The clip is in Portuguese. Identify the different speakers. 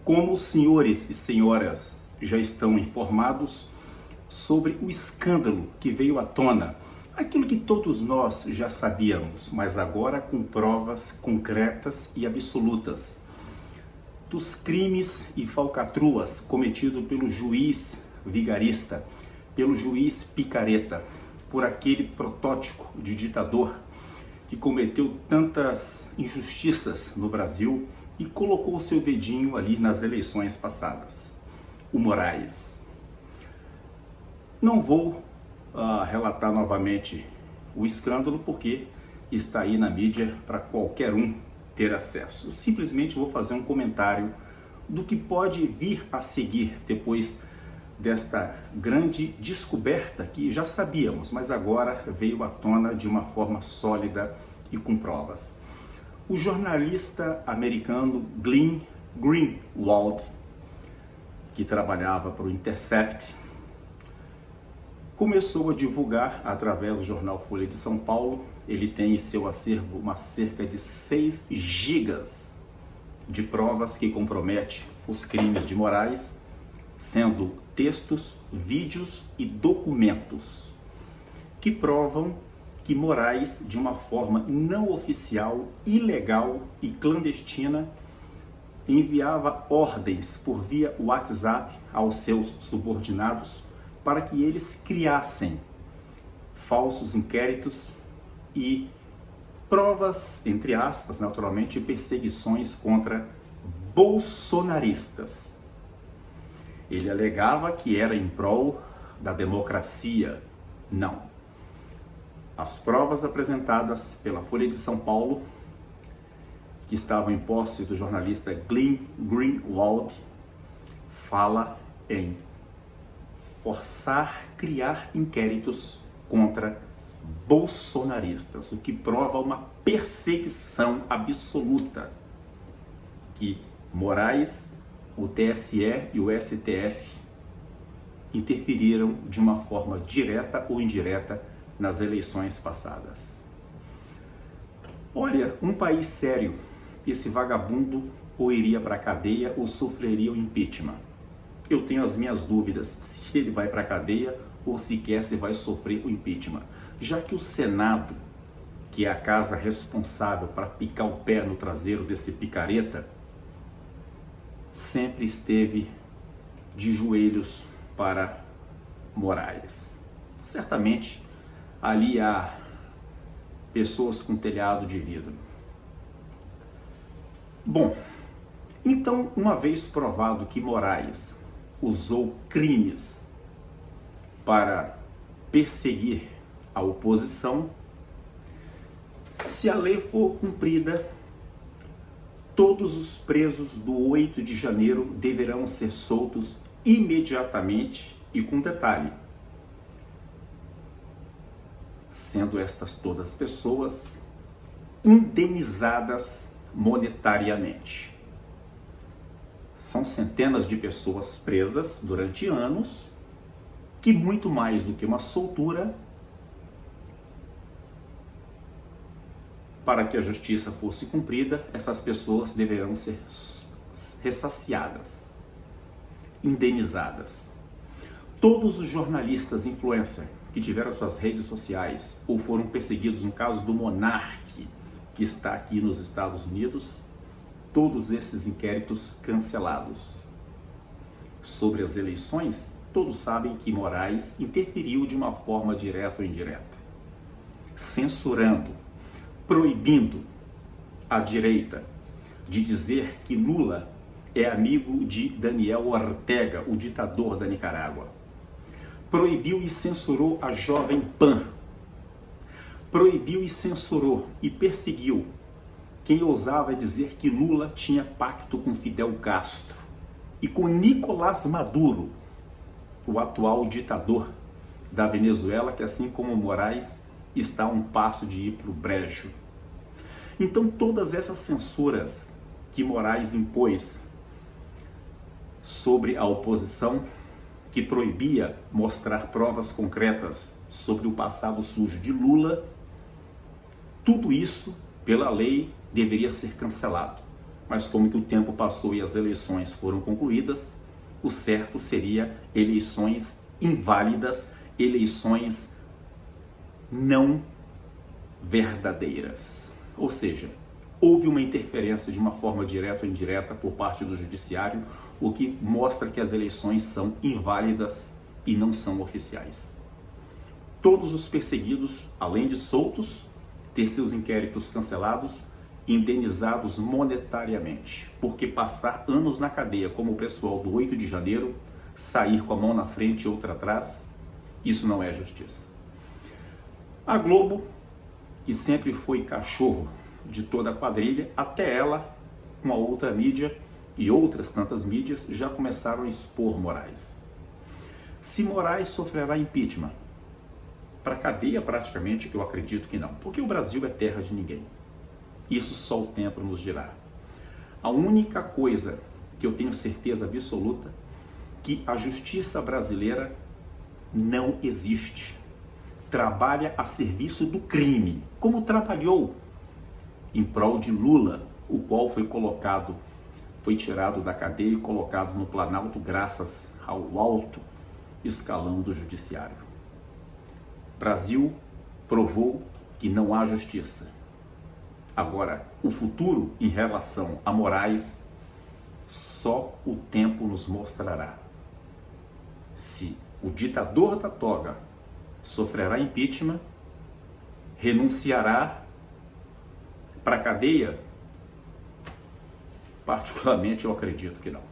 Speaker 1: Como os senhores e senhoras já estão informados sobre o escândalo que veio à tona, aquilo que todos nós já sabíamos, mas agora com provas concretas e absolutas, dos crimes e falcatruas cometidos pelo juiz vigarista, pelo juiz picareta, por aquele protótipo de ditador que cometeu tantas injustiças no Brasil e colocou o seu dedinho ali nas eleições passadas, o Moraes. Não vou relatar novamente o escândalo porque está aí na mídia para qualquer um ter acesso. Eu simplesmente vou fazer um comentário do que pode vir a seguir depois desta grande descoberta que já sabíamos, mas agora veio à tona de uma forma sólida e com provas. O jornalista americano Glenn Greenwald, que trabalhava para o Intercept, começou a divulgar através do jornal Folha de São Paulo. Ele tem em seu acervo cerca de 6 gigas de provas que comprometem os crimes de Moraes, sendo textos, vídeos e documentos que provam que Moraes, de uma forma não oficial, ilegal e clandestina, enviava ordens por via WhatsApp aos seus subordinados para que eles criassem falsos inquéritos e provas, entre aspas, naturalmente, perseguições contra bolsonaristas. Ele alegava que era em prol da democracia. Não. As provas apresentadas pela Folha de São Paulo, que estavam em posse do jornalista Glenn Greenwald, fala em forçar criar inquéritos contra bolsonaristas, o que prova uma perseguição absoluta que Moraes, o TSE e o STF interferiram de uma forma direta ou indireta nas eleições passadas. Olha, um país sério, esse vagabundo ou iria para a cadeia ou sofreria o impeachment. Eu tenho as minhas dúvidas se ele vai para a cadeia ou sequer se vai sofrer o impeachment, já que o Senado, que é a casa responsável para picar o pé no traseiro desse picareta, sempre esteve de joelhos para Moraes. Certamente ali há pessoas com telhado de vidro. Bom, então, uma vez provado que Moraes usou crimes para perseguir a oposição, se a lei for cumprida, todos os presos do 8 de janeiro deverão ser soltos imediatamente e com detalhe, sendo estas todas pessoas indenizadas monetariamente. São centenas de pessoas presas durante anos, que muito mais do que uma soltura, para que a justiça fosse cumprida, essas pessoas deverão ser ressaciadas, indenizadas. Todos os jornalistas influencer que tiveram suas redes sociais ou foram perseguidos, no caso do Monark, que está aqui nos Estados Unidos, todos esses inquéritos cancelados. Sobre as eleições, todos sabem que Moraes interferiu de uma forma direta ou indireta, censurando, proibindo a direita de dizer que Lula é amigo de Daniel Ortega, o ditador da Nicarágua. Proibiu e censurou a Jovem Pan. Proibiu e censurou e perseguiu quem ousava dizer que Lula tinha pacto com Fidel Castro e com Nicolás Maduro, o atual ditador da Venezuela, que assim como Moraes está a um passo de ir para o brejo. Então todas essas censuras que Moraes impôs sobre a oposição, que proibia mostrar provas concretas sobre o passado sujo de Lula, tudo isso, pela lei, deveria ser cancelado. Mas como que o tempo passou e as eleições foram concluídas, o certo seria eleições inválidas, eleições não verdadeiras. Ou seja, houve uma interferência de uma forma direta ou indireta por parte do judiciário, o que mostra que as eleições são inválidas e não são oficiais. Todos os perseguidos, além de soltos, ter seus inquéritos cancelados, indenizados monetariamente, porque passar anos na cadeia, como o pessoal do 8 de janeiro, sair com a mão na frente e outra atrás, isso não é justiça. A Globo, que sempre foi cachorro de toda a quadrilha, até ela, com a outra mídia e outras tantas mídias, já começaram a expor Moraes. Se Moraes sofrerá impeachment, para a cadeia praticamente eu acredito que não, porque o Brasil é terra de ninguém. Isso só o tempo nos dirá. A única coisa que eu tenho certeza absoluta que a justiça brasileira não existe. Trabalha a serviço do crime, como trabalhou em prol de Lula, o qual foi tirado da cadeia e colocado no Planalto graças ao alto escalão do judiciário. Brasil provou que não há justiça. Agora, o futuro em relação a Moraes, só o tempo nos mostrará. Se o ditador da toga sofrerá impeachment, renunciará para a cadeia, particularmente eu acredito que não.